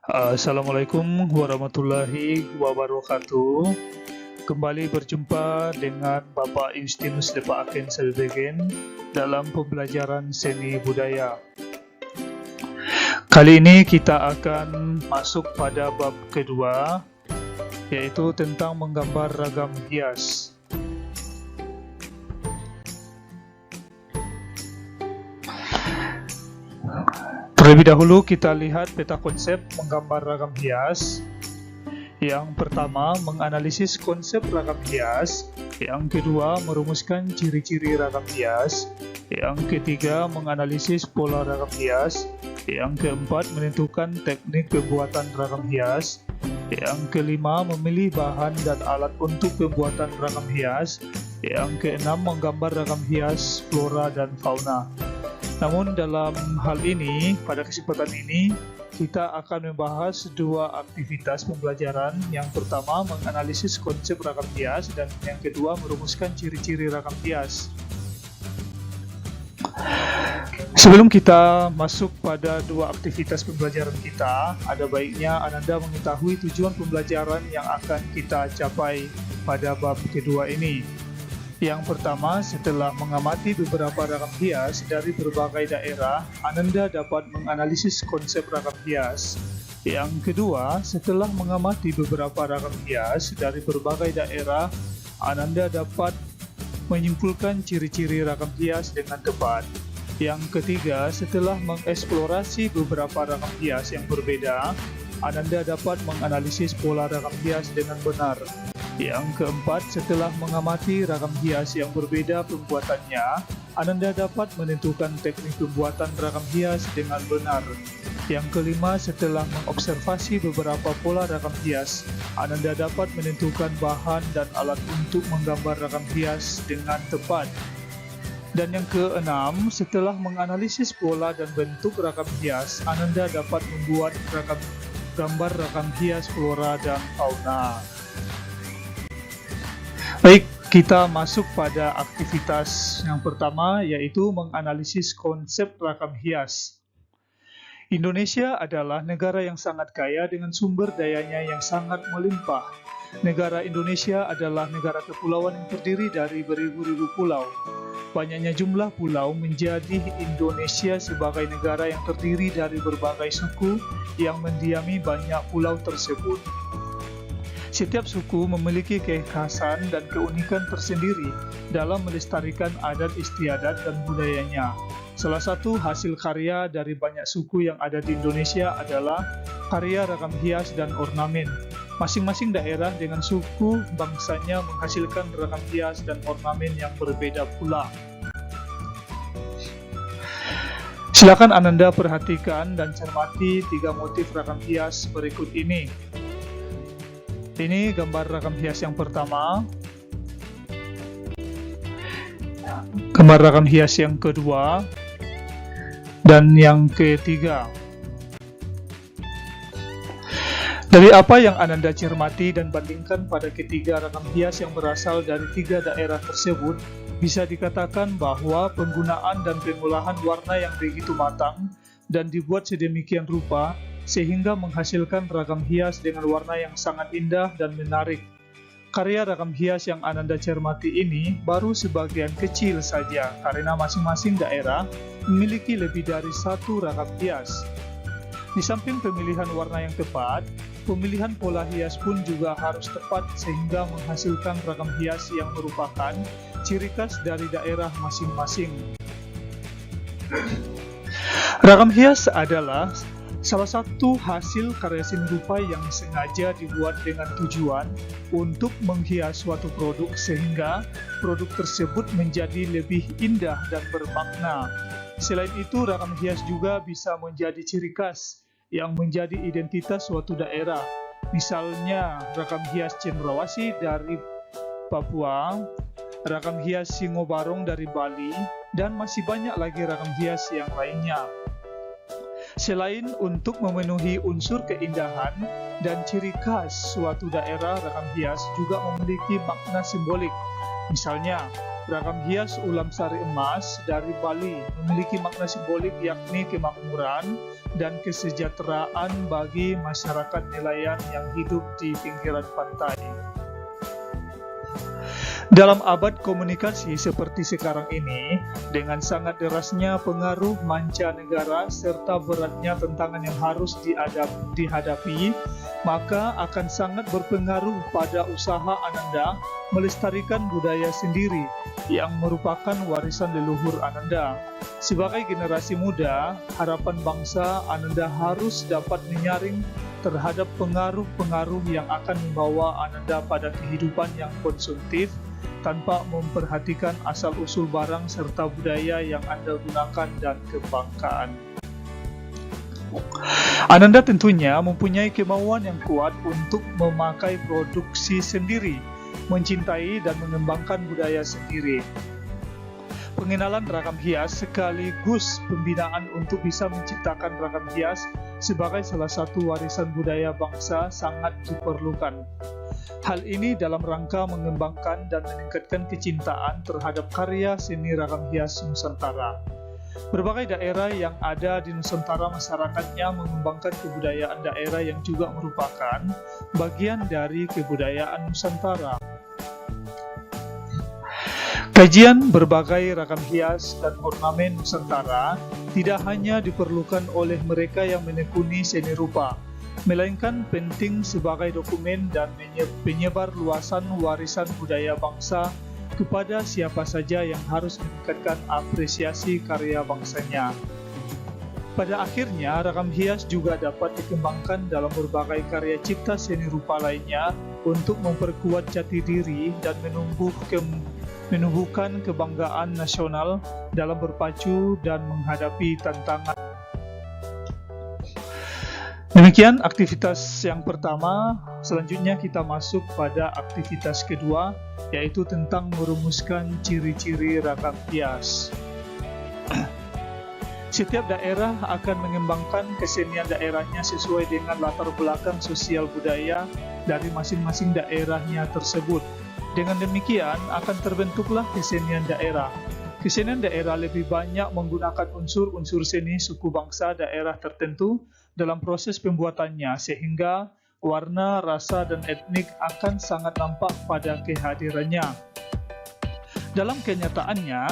Assalamualaikum warahmatullahi wabarakatuh. Kembali berjumpa dengan Bapak Justinus Depa Aken Selbegen dalam pembelajaran seni budaya. Kali ini kita akan masuk pada bab kedua, yaitu tentang menggambar ragam hias. Terlebih dahulu kita lihat peta konsep menggambar ragam hias. Yang pertama, menganalisis konsep ragam hias. Yang kedua, merumuskan ciri-ciri ragam hias. Yang ketiga, menganalisis pola ragam hias. Yang keempat, menentukan teknik pembuatan ragam hias. Yang kelima, memilih bahan dan alat untuk pembuatan ragam hias. Yang keenam, menggambar ragam hias, flora dan fauna. Namun dalam hal ini, pada kesempatan ini, kita akan membahas dua aktivitas pembelajaran. Yang pertama, menganalisis konsep ragam hias, dan yang kedua, merumuskan ciri-ciri ragam hias. Sebelum kita masuk pada dua aktivitas pembelajaran kita, ada baiknya Ananda mengetahui tujuan pembelajaran yang akan kita capai pada bab kedua ini. Yang pertama, setelah mengamati beberapa ragam hias dari berbagai daerah, Ananda dapat menganalisis konsep ragam hias. Yang kedua, setelah mengamati beberapa ragam hias dari berbagai daerah, Ananda dapat menyimpulkan ciri-ciri ragam hias dengan tepat. Yang ketiga, setelah mengeksplorasi beberapa ragam hias yang berbeda, Ananda dapat menganalisis pola ragam hias dengan benar. Yang keempat, setelah mengamati ragam hias yang berbeda pembuatannya, Ananda dapat menentukan teknik pembuatan ragam hias dengan benar. Yang kelima, setelah mengobservasi beberapa pola ragam hias, Ananda dapat menentukan bahan dan alat untuk menggambar ragam hias dengan tepat. Dan yang keenam, setelah menganalisis pola dan bentuk ragam hias, Ananda dapat membuat gambar ragam hias flora dan fauna. Baik, kita masuk pada aktivitas yang pertama, yaitu menganalisis konsep ragam hias. Indonesia adalah negara yang sangat kaya dengan sumber dayanya yang sangat melimpah. Negara Indonesia adalah negara kepulauan yang terdiri dari beribu-ribu pulau. Banyaknya jumlah pulau menjadi Indonesia sebagai negara yang terdiri dari berbagai suku yang mendiami banyak pulau tersebut. Setiap suku memiliki kekhasan dan keunikan tersendiri dalam melestarikan adat istiadat dan budayanya. Salah satu hasil karya dari banyak suku yang ada di Indonesia adalah karya ragam hias dan ornamen. Masing-masing daerah dengan suku bangsanya menghasilkan ragam hias dan ornamen yang berbeda pula. Silakan Ananda perhatikan dan cermati tiga motif ragam hias berikut ini. Ini gambar ragam hias yang pertama, gambar ragam hias yang kedua, dan yang ketiga. Dari apa yang Ananda cermati dan bandingkan pada ketiga ragam hias yang berasal dari tiga daerah tersebut, bisa dikatakan bahwa penggunaan dan pengolahan warna yang begitu matang dan dibuat sedemikian rupa sehingga menghasilkan ragam hias dengan warna yang sangat indah dan menarik. Karya ragam hias yang Ananda cermati ini baru sebagian kecil saja karena masing-masing daerah memiliki lebih dari satu ragam hias. Di samping pemilihan warna yang tepat, pemilihan pola hias pun juga harus tepat sehingga menghasilkan ragam hias yang merupakan ciri khas dari daerah masing-masing. Ragam hias adalah salah satu hasil karya seni rupa yang sengaja dibuat dengan tujuan untuk menghias suatu produk sehingga produk tersebut menjadi lebih indah dan bermakna. Selain itu, ragam hias juga bisa menjadi ciri khas yang menjadi identitas suatu daerah. Misalnya, ragam hias cendrawasih dari Papua, ragam hias singo barong dari Bali, dan masih banyak lagi ragam hias yang lainnya. Selain untuk memenuhi unsur keindahan dan ciri khas suatu daerah, ragam hias juga memiliki makna simbolik. Misalnya, Ragam hias ulam sari emas dari Bali memiliki makna simbolik yakni kemakmuran dan kesejahteraan bagi masyarakat nelayan yang hidup di pinggiran pantai. Dalam abad komunikasi seperti sekarang ini, dengan sangat derasnya pengaruh mancanegara serta beratnya tantangan yang harus dihadapi, maka akan sangat berpengaruh pada usaha Ananda melestarikan budaya sendiri yang merupakan warisan leluhur Ananda. Sebagai generasi muda, harapan bangsa Ananda harus dapat menyaring terhadap pengaruh-pengaruh yang akan membawa Ananda pada kehidupan yang konsumtif tanpa memperhatikan asal-usul barang serta budaya yang Anda gunakan dan kebanggaan. Ananda tentunya mempunyai kemauan yang kuat untuk memakai produksi sendiri, mencintai dan mengembangkan budaya sendiri. Pengenalan ragam hias sekaligus pembinaan untuk bisa menciptakan ragam hias sebagai salah satu warisan budaya bangsa sangat diperlukan. Hal ini dalam rangka mengembangkan dan meningkatkan kecintaan terhadap karya seni ragam hias Nusantara. Berbagai daerah yang ada di Nusantara masyarakatnya mengembangkan kebudayaan daerah yang juga merupakan bagian dari kebudayaan Nusantara. Kajian berbagai ragam hias dan ornamen Nusantara tidak hanya diperlukan oleh mereka yang menekuni seni rupa, melainkan penting sebagai dokumen dan penyebar luasan warisan budaya bangsa kepada siapa saja yang harus meningkatkan apresiasi karya bangsanya. Pada akhirnya, ragam hias juga dapat dikembangkan dalam berbagai karya cipta seni rupa lainnya untuk memperkuat jati diri dan menumbuhkan kebanggaan nasional dalam berpacu dan menghadapi tantangan. Demikian aktivitas yang pertama. Selanjutnya kita masuk pada aktivitas kedua, yaitu tentang merumuskan ciri-ciri ragam hias. Setiap daerah akan mengembangkan kesenian daerahnya sesuai dengan latar belakang sosial budaya dari masing-masing daerahnya tersebut. Dengan demikian akan terbentuklah kesenian daerah. Kesenian daerah lebih banyak menggunakan unsur-unsur seni suku bangsa daerah tertentu dalam proses pembuatannya, sehingga warna, rasa, dan etnik akan sangat nampak pada kehadirannya. Dalam kenyataannya,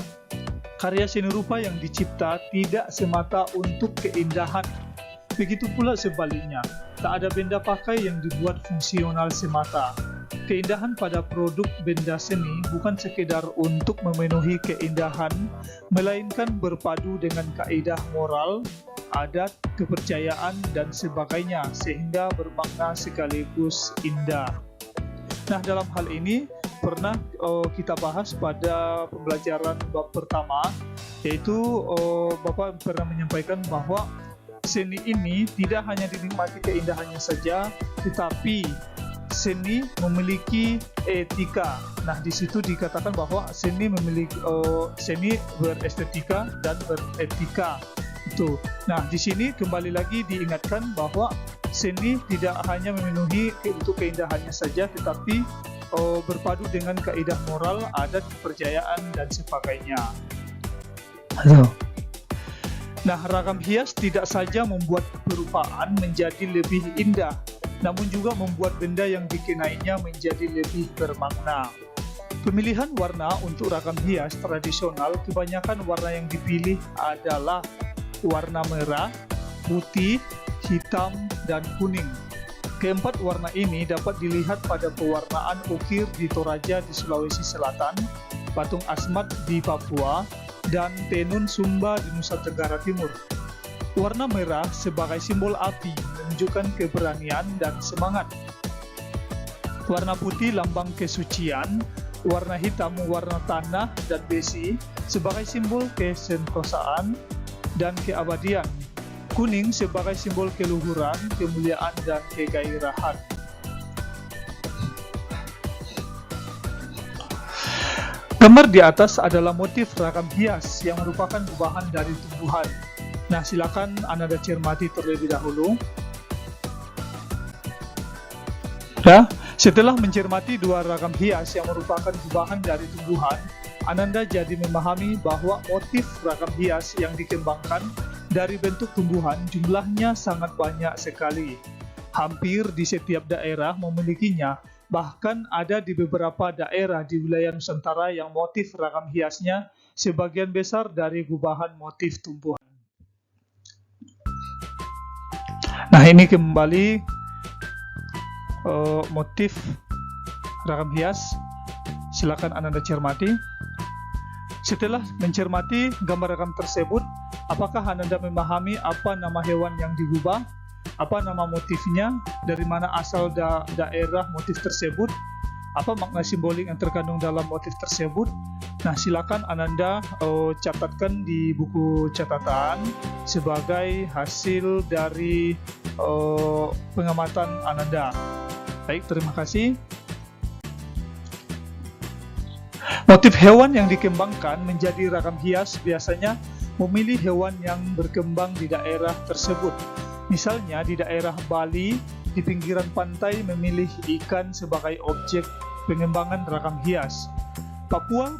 karya seni rupa yang dicipta tidak semata untuk keindahan. Begitu pula sebaliknya, tak ada benda pakai yang dibuat fungsional semata. Keindahan pada produk benda seni bukan sekedar untuk memenuhi keindahan, melainkan berpadu dengan kaidah moral, adat, kepercayaan, dan sebagainya, sehingga bermakna sekaligus indah. Nah, dalam hal ini pernah kita bahas pada pembelajaran bab pertama, yaitu Bapak pernah menyampaikan bahwa seni ini tidak hanya dinikmati keindahannya saja, tetapi seni memiliki etika. Nah, di situ dikatakan bahwa seni memiliki seni berestetika dan beretika. Itu. Nah, di sini kembali lagi diingatkan bahwa seni tidak hanya memenuhi untuk keindahannya saja, tetapi berpadu dengan kaidah moral, adat, kepercayaan, dan sebagainya. Nah, ragam hias tidak saja membuat perupaan menjadi lebih indah, namun juga membuat benda yang dikenainya menjadi lebih bermakna. Pemilihan warna untuk ragam hias tradisional, kebanyakan warna yang dipilih adalah warna merah, putih, hitam, dan kuning. Keempat warna ini dapat dilihat pada pewarnaan ukir di Toraja di Sulawesi Selatan, Patung Asmat di Papua, dan Tenun Sumba di Nusa Tenggara Timur. Warna merah sebagai simbol api menunjukkan keberanian dan semangat. Warna putih lambang kesucian, warna hitam warna tanah dan besi sebagai simbol kesentosaan dan keabadian. Kuning sebagai simbol keluhuran, kemuliaan, dan kegairahan. Gambar di atas adalah motif ragam hias yang merupakan bahan dari tumbuhan. Nah, silakan Anda cermati terlebih dahulu. Ya, setelah mencermati dua ragam hias yang merupakan bahan dari tumbuhan, Ananda jadi memahami bahwa motif ragam hias yang dikembangkan dari bentuk tumbuhan jumlahnya sangat banyak sekali. Hampir di setiap daerah memilikinya, bahkan ada di beberapa daerah di wilayah Nusantara yang motif ragam hiasnya sebagian besar dari gubahan motif tumbuhan. Nah, ini kembali motif ragam hias. Silakan Ananda cermati. Setelah mencermati gambar ragam tersebut, apakah Ananda memahami apa nama hewan yang digubah, apa nama motifnya, dari mana asal daerah motif tersebut, apa makna simbolik yang terkandung dalam motif tersebut? Nah, silakan Ananda catatkan di buku catatan sebagai hasil dari pengamatan Ananda. Baik, terima kasih. Motif hewan yang dikembangkan menjadi ragam hias biasanya memilih hewan yang berkembang di daerah tersebut. Misalnya di daerah Bali, di pinggiran pantai memilih ikan sebagai objek pengembangan ragam hias. Papua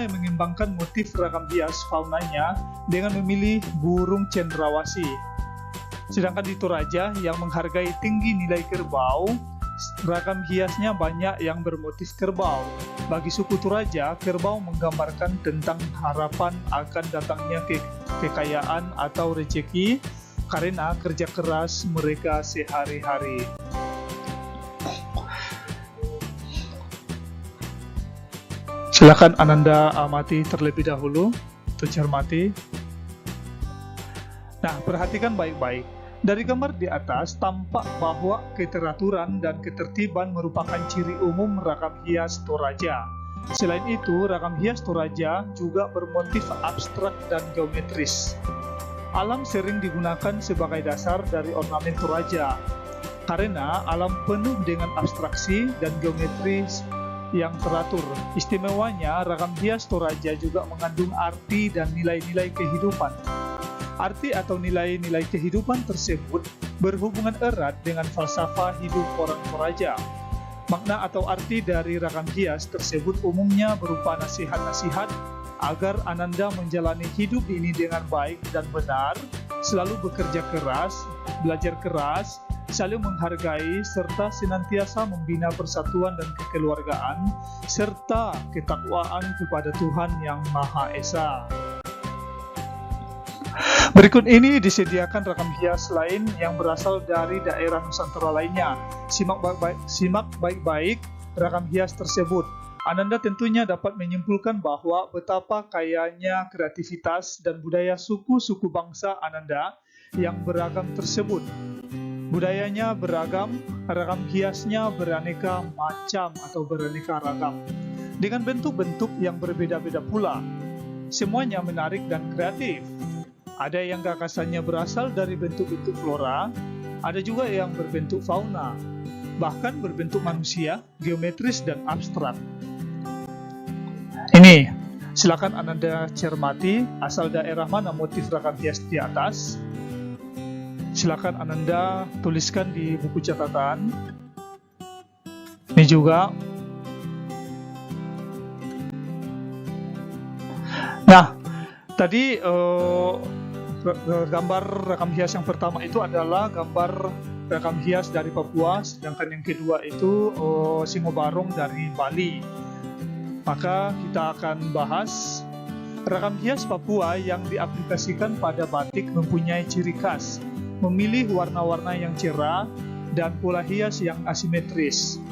yang mengembangkan motif ragam hias faunanya dengan memilih burung cendrawasih. Sedangkan di Toraja yang menghargai tinggi nilai kerbau, ragam hiasnya banyak yang bermotif kerbau. Bagi suku Toraja, kerbau menggambarkan tentang harapan akan datangnya kekayaan atau rezeki karena kerja keras mereka sehari-hari. Silakan Ananda amati terlebih dahulu, cermati. Nah, perhatikan baik-baik. Dari gambar di atas, tampak bahwa keteraturan dan ketertiban merupakan ciri umum ragam hias Toraja. Selain itu, ragam hias Toraja juga bermotif abstrak dan geometris. Alam sering digunakan sebagai dasar dari ornamen Toraja, karena alam penuh dengan abstraksi dan geometris yang teratur. Istimewanya, ragam hias Toraja juga mengandung arti dan nilai-nilai kehidupan. Arti atau nilai-nilai kehidupan tersebut berhubungan erat dengan falsafah hidup orang Toraja. Makna atau arti dari ragam hias tersebut umumnya berupa nasihat-nasihat agar Ananda menjalani hidup ini dengan baik dan benar, selalu bekerja keras, belajar keras, saling menghargai, serta senantiasa membina persatuan dan kekeluargaan, serta ketakwaan kepada Tuhan Yang Maha Esa. Berikut ini disediakan ragam hias lain yang berasal dari daerah Nusantara lainnya. Simak baik-baik ragam hias tersebut. Ananda tentunya dapat menyimpulkan bahwa betapa kayanya kreativitas dan budaya suku-suku bangsa Ananda yang beragam tersebut. Budayanya beragam, ragam hiasnya beraneka macam atau beraneka ragam, dengan bentuk-bentuk yang berbeda-beda pula. Semuanya menarik dan kreatif. Ada yang gagasannya berasal dari bentuk-bentuk flora, ada juga yang berbentuk fauna, bahkan berbentuk manusia, geometris dan abstrak. Ini, silakan Ananda cermati asal daerah mana motif ragam hias di atas. Silakan Ananda tuliskan di buku catatan. Ini juga. Nah, tadi gambar ragam hias yang pertama itu adalah gambar ragam hias dari Papua, sedangkan yang kedua itu Singo Barong dari Bali. Maka kita akan bahas ragam hias Papua yang diaplikasikan pada batik mempunyai ciri khas, memilih warna-warna yang cerah dan pola hias yang asimetris.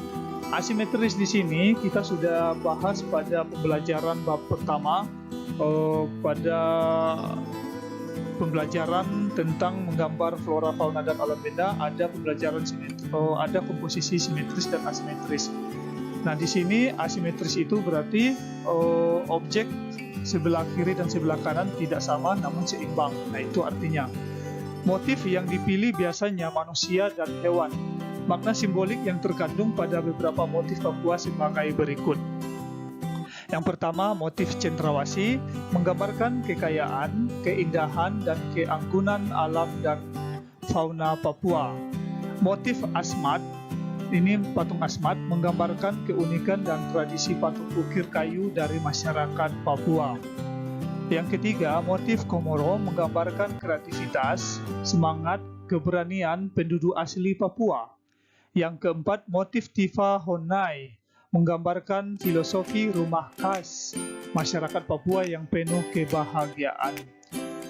Asimetris di sini kita sudah bahas pada pembelajaran bab pertama, pada pembelajaran tentang menggambar flora, fauna, dan alam benda. Ada pembelajaran ada komposisi simetris dan asimetris. Nah, di sini asimetris itu berarti objek sebelah kiri dan sebelah kanan tidak sama namun seimbang. Nah, itu artinya motif yang dipilih biasanya manusia dan hewan. Makna simbolik yang terkandung pada beberapa motif Papua sebagai berikut. Yang pertama, motif cendrawasih menggambarkan kekayaan, keindahan, dan keanggunan alam dan fauna Papua. Motif asmat ini patung Asmat menggambarkan keunikan dan tradisi patung ukir kayu dari masyarakat Papua. Yang ketiga, motif Komoro menggambarkan kreativitas, semangat, keberanian penduduk asli Papua. Yang keempat, motif Tifa Honai menggambarkan filosofi rumah khas masyarakat Papua yang penuh kebahagiaan.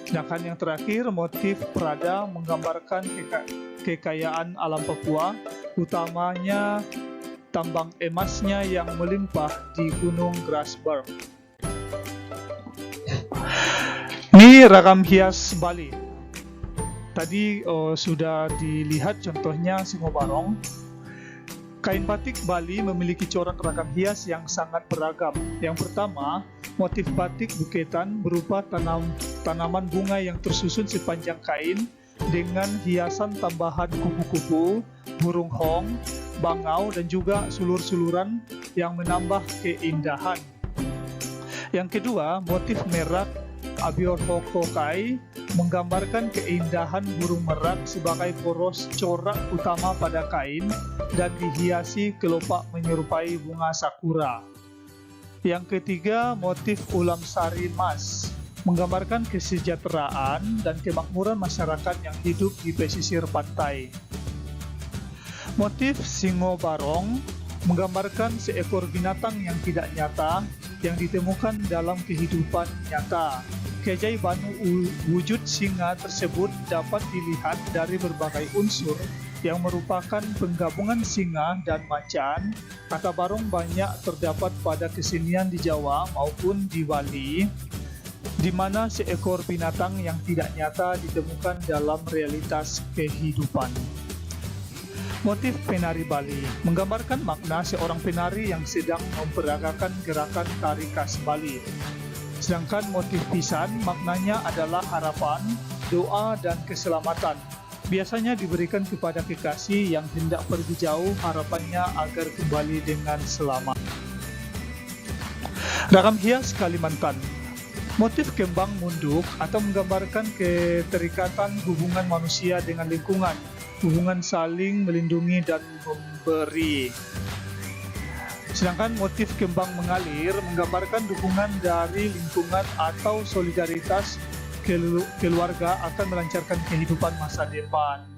Sedangkan yang terakhir, motif Prada menggambarkan kekayaan alam Papua, utamanya tambang emasnya yang melimpah di Gunung Grasberg. Ini ragam hias Bali. Tadi sudah dilihat contohnya Singo Barong. Kain batik Bali memiliki corak ragam hias yang sangat beragam. Yang pertama, motif batik buketan berupa tanaman bunga yang tersusun sepanjang kain dengan hiasan tambahan kupu-kupu, burung hong, bangau, dan juga sulur-suluran yang menambah keindahan. Yang kedua, motif merak Abiorhokokai menggambarkan keindahan burung merak sebagai poros corak utama pada kain dan dihiasi kelopak menyerupai bunga sakura. Yang ketiga, motif ulam sari mas menggambarkan kesejahteraan dan kemakmuran masyarakat yang hidup di pesisir pantai. Motif Singo Barong menggambarkan seekor binatang yang tidak nyata yang ditemukan dalam kehidupan nyata. Keajaiban wujud singa tersebut dapat dilihat dari berbagai unsur yang merupakan penggabungan singa dan macan. Kata barong banyak terdapat pada kesenian di Jawa maupun di Bali, di mana seekor binatang yang tidak nyata ditemukan dalam realitas kehidupan. Motif penari Bali menggambarkan makna seorang penari yang sedang memperagakan gerakan tari khas Bali. Sedangkan motif pisan maknanya adalah harapan, doa, dan keselamatan. Biasanya diberikan kepada kekasih yang hendak pergi jauh, harapannya agar kembali dengan selamat. Ragam hias Kalimantan. Motif kembang munduk atau menggambarkan keterikatan hubungan manusia dengan lingkungan, hubungan saling melindungi dan memberi. Sedangkan motif kembang mengalir menggambarkan dukungan dari lingkungan atau solidaritas keluarga akan melancarkan kehidupan masa depan.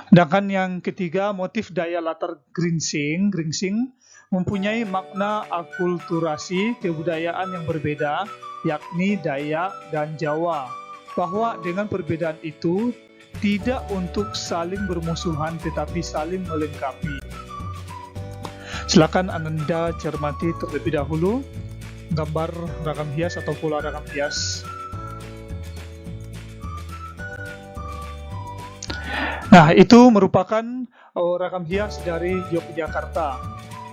Sedangkan yang ketiga, motif daya latar Gringsing mempunyai makna akulturasi kebudayaan yang berbeda, yakni Dayak dan Jawa, bahwa dengan perbedaan itu tidak untuk saling bermusuhan tetapi saling melengkapi. Silakan Anda cermati terlebih dahulu gambar ragam hias atau pola ragam hias. Nah, itu merupakan ragam hias dari Yogyakarta.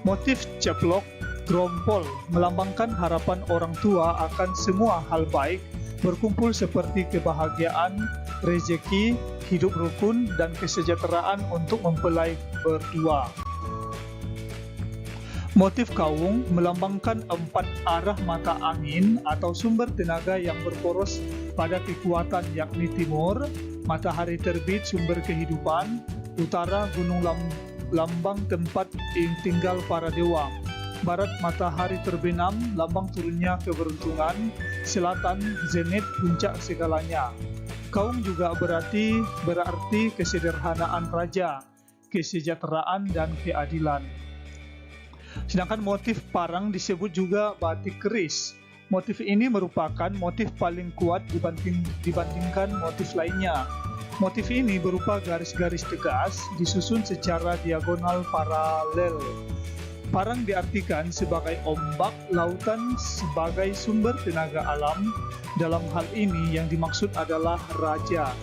Motif ceplok grompol melambangkan harapan orang tua akan semua hal baik berkumpul seperti kebahagiaan, rezeki, hidup rukun, dan kesejahteraan untuk mempelai berdua. Motif kaung melambangkan 4 arah mata angin atau sumber tenaga yang berporos pada kekuatan, yakni timur, matahari terbit sumber kehidupan, utara gunung lambang tempat tinggal para dewa, barat matahari terbenam lambang turunnya keberuntungan, selatan zenit puncak segalanya. Kaung juga berarti kesederhanaan raja, kesejahteraan, dan keadilan. Sedangkan motif parang disebut juga batik keris. Motif ini merupakan motif paling kuat dibandingkan motif lainnya. Motif ini berupa garis-garis tegas disusun secara diagonal paralel. Parang diartikan sebagai ombak lautan sebagai sumber tenaga alam. Dalam hal ini yang dimaksud adalah raja.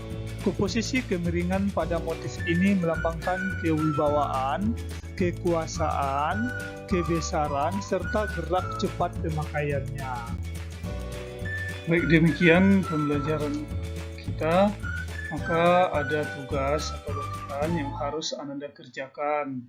Komposisi kemiringan pada motif ini melambangkan kewibawaan, kekuasaan, kebesaran, serta gerak cepat pemakaiannya. Baik, demikian pembelajaran kita. Maka ada tugas atau latihan yang harus Anda kerjakan,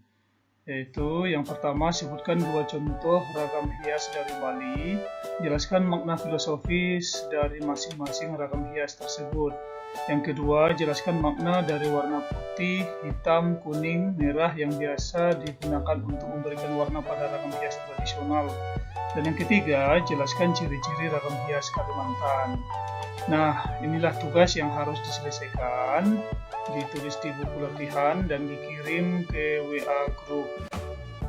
yaitu yang pertama, sebutkan 2 contoh ragam hias dari Bali, jelaskan makna filosofis dari masing-masing ragam hias tersebut. Yang kedua, jelaskan makna dari warna putih, hitam, kuning, merah yang biasa digunakan untuk memberikan warna pada ragam hias tradisional. Dan yang ketiga, jelaskan ciri-ciri ragam hias Kalimantan. Nah, inilah tugas yang harus diselesaikan, ditulis di buku latihan dan dikirim ke WA Group.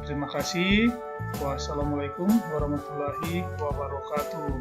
Terima kasih. Wassalamualaikum warahmatullahi wabarakatuh.